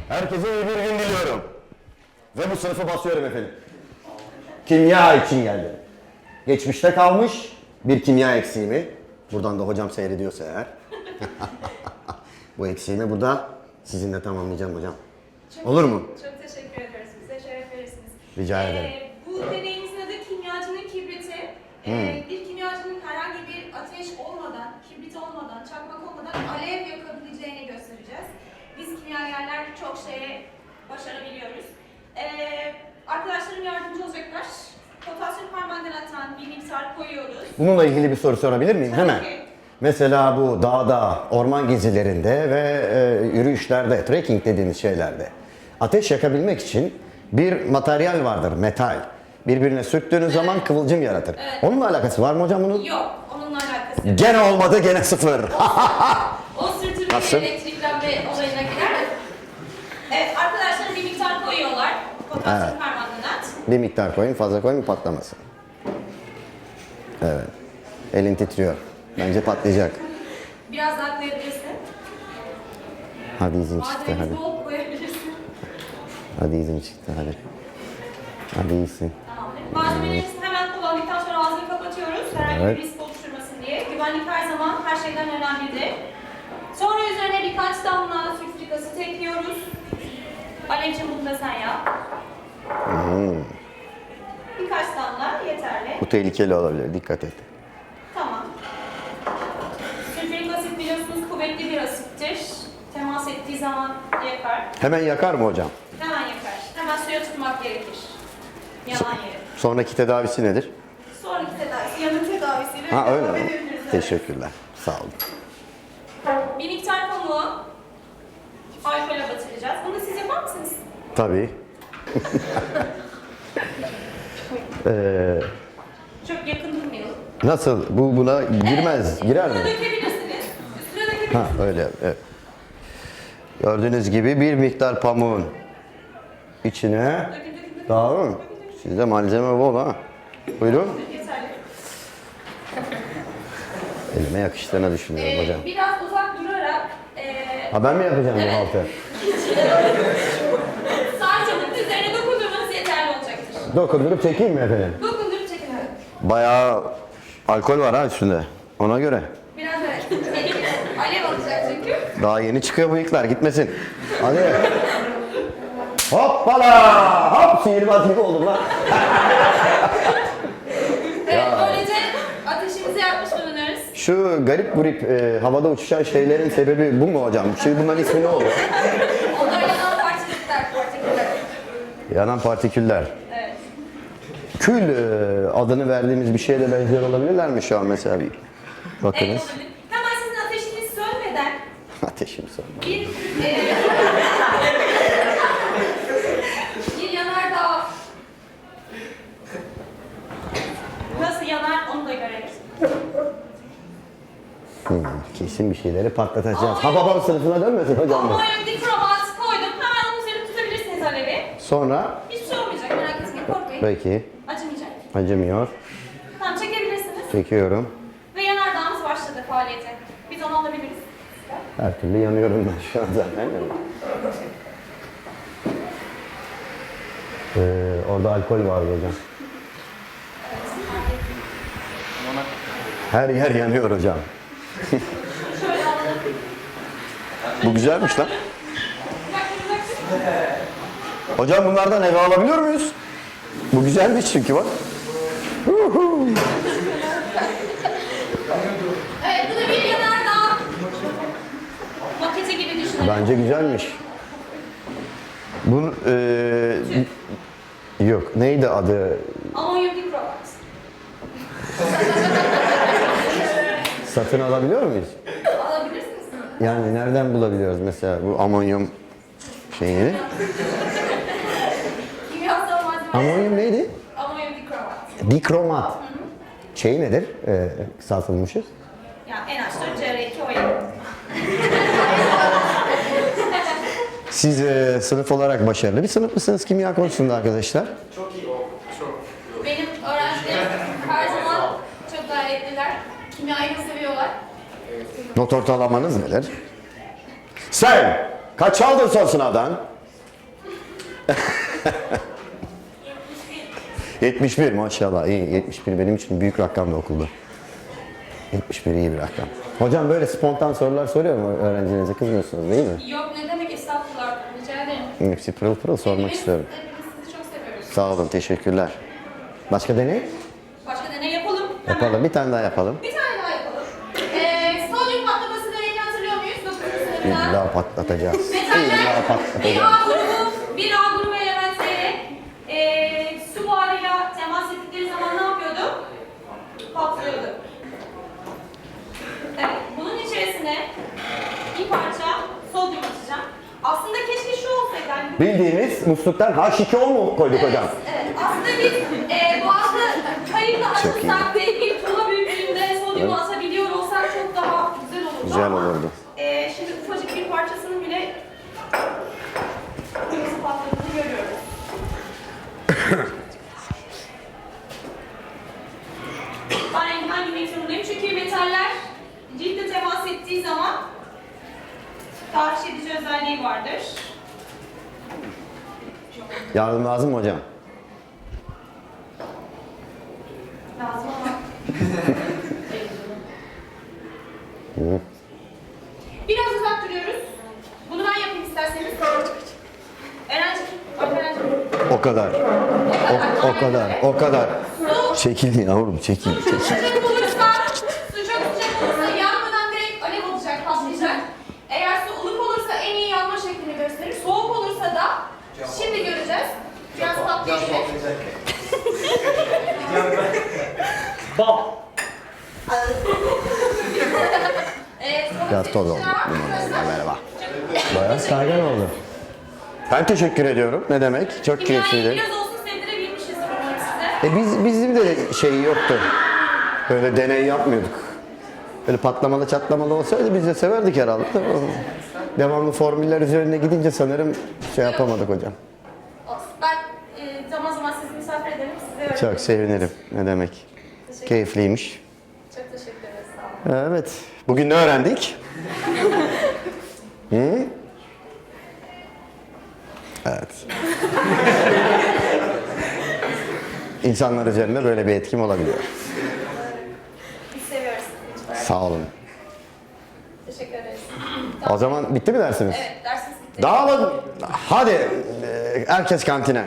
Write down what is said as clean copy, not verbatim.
Herkese iyi bir gün diliyorum. Ve bu sınıfı basıyorum efendim. Kimya için geldim. Geçmişte kalmış bir kimya eksiğimi. Buradan da hocam seyrediyorsa eğer. Bu eksiğimi burada sizinle tamamlayacağım hocam. Olur mu? Çok teşekkür ederiz. Bize şeref verirsiniz. Rica ederim. Bu deneyimizin adı kimyacının kibriti. Bir kimyacının herhangi bir ateş olmadan, kibrit olmadan, çakmak olmadan alev yakabileceğini göstereceğiz. Biz kimyagerler çok şeye başarabiliyoruz. Arkadaşlarım yardımcı olacaklar. Potasyum permanganattan bir miktar koyuyoruz. Bununla ilgili bir soru sorabilir miyim? Tabii Hemen. ki. Mesela bu dağda, orman gezilerinde ve yürüyüşlerde, trekking dediğimiz şeylerde ateş yakabilmek için bir materyal vardır, metal. Birbirine sürttüğünüz zaman kıvılcım yaratır. Evet. Onunla alakası var mı hocam bunun? Yok, onunla alakası yok. Gene olmadı, gene sıfır. O sürtünme Nasıl? elektriklenme olayına girer mi? Evet, arkadaşlar bir miktar koyuyorlar. Potasyum Evet. permanganat. Bir miktar koyun, fazla koyun patlamasın. Evet. Elin titriyor. Bence patlayacak. Biraz daha koyabilirsin. Hadi izin çıktı, hadi. Malzememiz bol koyabilirsin. Hadi izin çıktı, hadi. Hadi iyisin. Tamamdır. Malzemelerimizi hemen kullandıktan sonra ağzını kapatıyoruz. Herhangi Evet. bir risk oluşturmasın diye. Güvenlik her zaman her şeyden önemlidir. Sonra üzerine birkaç damla sülfürik asit ekliyoruz. Alevciğim bunu da sen yap. Birkaç damla yeterli. Bu tehlikeli olabilir, dikkat et. Tamam. Sülfürik asit biliyorsunuz kuvvetli bir asittir. Temas ettiği zaman yakar. Hemen yakar mı hocam? Hemen yakar. Hemen suya tutmak gerekir. Yanan yeri. Sonraki tedavisi nedir? Sonraki tedavisi, yanık tedavisiyle Ha öyle devam mi? edebiliriz. Evet. Teşekkürler. Sağ olun. Bir miktar pamuğu alkole batıracağız. Bunu da siz yapar mısınız? Tabii. Çok yakın durmayalım. Nasıl? Bu buna girmez. Girer Üstüne mi? dökebilirsiniz. Üstüne dökebilirsiniz. Ha öyle. Evet. Gördüğünüz gibi bir miktar pamuğun içine Dökün. dağılır mı? Sizde malzeme bol ha. Buyurun. Yeterli. Elime yakıştığını düşünüyorum hocam. Biraz uzak durarak Ha ben mi yapacağım bu haltı? sarçanın üzerine dokundurmanız yeterli olacaktır. Dokundurup çekeyim mi efendim? Dokundurup çekin. Evet. Bayağı alkol var ha üstünde. Ona göre. Biraz evet. Alev alacak çünkü. Daha yeni çıkıyor bıyıklar gitmesin. Hadi. Hoppala! Hop sihirbaz gibi oldum lan. Evet, böylece ateşimizi yapmış bulunuyoruz. Şu garip grup havada uçuşan şeylerin sebebi bu mu hocam? Şimdi bunların ismi ne oluyor? Onlar yanan partiküller. Yanan partiküller. Evet. Kül adını verdiğimiz bir şeye de benziyor olabilirler mi şu an mesela bir? Evet, Bakınız. olabilir. Hemen sizin ateşiniz sönmeden Ateşim sonra. bir yanardağ nasıl yanar onu da görelim. Kesin bir şeyleri patlatacağız. Ha babam sınıfına dönmesin hocam bu. Amonyum dikromat koydum. Hemen onun üzerine tutabilirsiniz alevi. Sonra Hiçbir şey olmayacak, merak etmeyin, korkmayın. peki Acımayacak. acımıyor. Tamam, çekebilirsiniz. Çekiyorum. Ve yanardağımız başladı faaliyete. Biz onu alabiliriz. Her türlü yanıyorum ben şu an zaten. Orada alkol vardı hocam. Her yer yanıyor hocam. Şöyle alalım. Bu güzelmiş lan. Bak. Hocam bunlardan eve alabiliyor muyuz? Bu güzelmiş çünkü bak. Evet, bu da bir yanardağ. Maketi gibi düşünelim. Bence güzelmiş. Bu yok neydi adı? Amonyum dikromat. Satın alabiliyor muyuz? Alabilirsiniz. Yani nereden bulabiliyoruz mesela bu amonyum şeyini? Kimyasal malzeme. Amonyum neydi? Amonyum dikromat. Dikromat. Şey nedir? Kısaltılmışız. Yani NH4CR2O7. Siz sınıf olarak başarılı bir sınıf mısınız kimya konusunda arkadaşlar? Çok iyi oldu. Çok. Benim öğrencilerim her zaman çok gayretliler. Kimyayı da seviyorlar. Not ortalamanız nedir? Sen kaç aldın son sınavdan? 71 maşallah iyi. 71 benim için büyük rakamdı okulda. 71 iyi bir rakam. Hocam böyle spontan sorular soruyor mu öğrencilerinize? Kızmıyorsunuz değil mi? Yok ne demek estağfurullah. Rica ederim. Hepsi pırıl pırıl sormak istiyorum. Hepimiz sizi çok seviyoruz. Sağ olun, teşekkürler. Başka deney? Başka deney yapalım. Hemen. Yapalım, bir tane daha yapalım. Bir tane daha yapalım. Sodyum patlaması deneyini hatırlıyor muyuz? 9. sınıfta. İlla patlatacağız. İlla Metaller bir patlatacağız. A grubu elementleri su buharıyla temas ettikleri zaman ne yapıyordu? Patlıyordu. Evet, bunun içerisine bir parça sodyum atacağım. Aslında keşke şu olsaydı. Yani Bildiğimiz musluktan H2O mu koyduk hocam? evet, aslında biz bazı kayıtla Çok iyi. açılsak ve bir tuğla büyüklüğünde sodyumu atabiliyor olsak çok daha güzel olurdu. Güzel ama, olurdu. Şimdi ufacık bir parçasının bile kırmızı patladığını görüyoruz. Ben renginden girmek zorundayım çünkü metaller ciltle temas ettiği zaman tahriş edici özelliği vardır. Yardım lazım mı hocam? Lazım ama. Biraz uzak duruyoruz. Bunu ben yapayım isterseniz. Eren'cim, bak Eren'cim. O kadar. O kadar. O kadar. Su Çekil yavrum, çekil. Su çok sıcak olursa, yanmadan direkt alev olacak, patlayacak. Eğer su ılık olursa en iyi yanma şeklini gösterir. Soğuk olursa da şimdi göreceğiz. Biraz patlayabilir. Bal. Biraz toz oldu. Arkadaşlar, Merhaba. Bayağı saygın oldu. Ben teşekkür ediyorum. Ne demek? Çok kimyayı keyifliydi. biraz olsun sevdirebilmişiz umarım size. Bizim de şeyi yoktu. Böyle deney yapmıyorduk. Böyle patlamalı çatlamalı olsaydı biz de severdik herhalde. Devamlı formüller üzerine gidince sanırım şey yapamadık hocam. Olsun. Ben zaman zaman sizi misafir ederim, size öğretirim. Çok sevinirim. Ne demek? Teşekkür- Keyifliymiş. Çok teşekkür ederiz, sağ olun. Evet. Bugün ne öğrendik? Hı? Evet. İnsanlar üzerinde böyle bir etkim olabiliyor. Biz seviyoruz sizi. Sağ olun. Teşekkür ederiz. O zaman bitti mi dersimiz? Evet, dersimiz bitti. Dağılın. Hadi herkes kantine.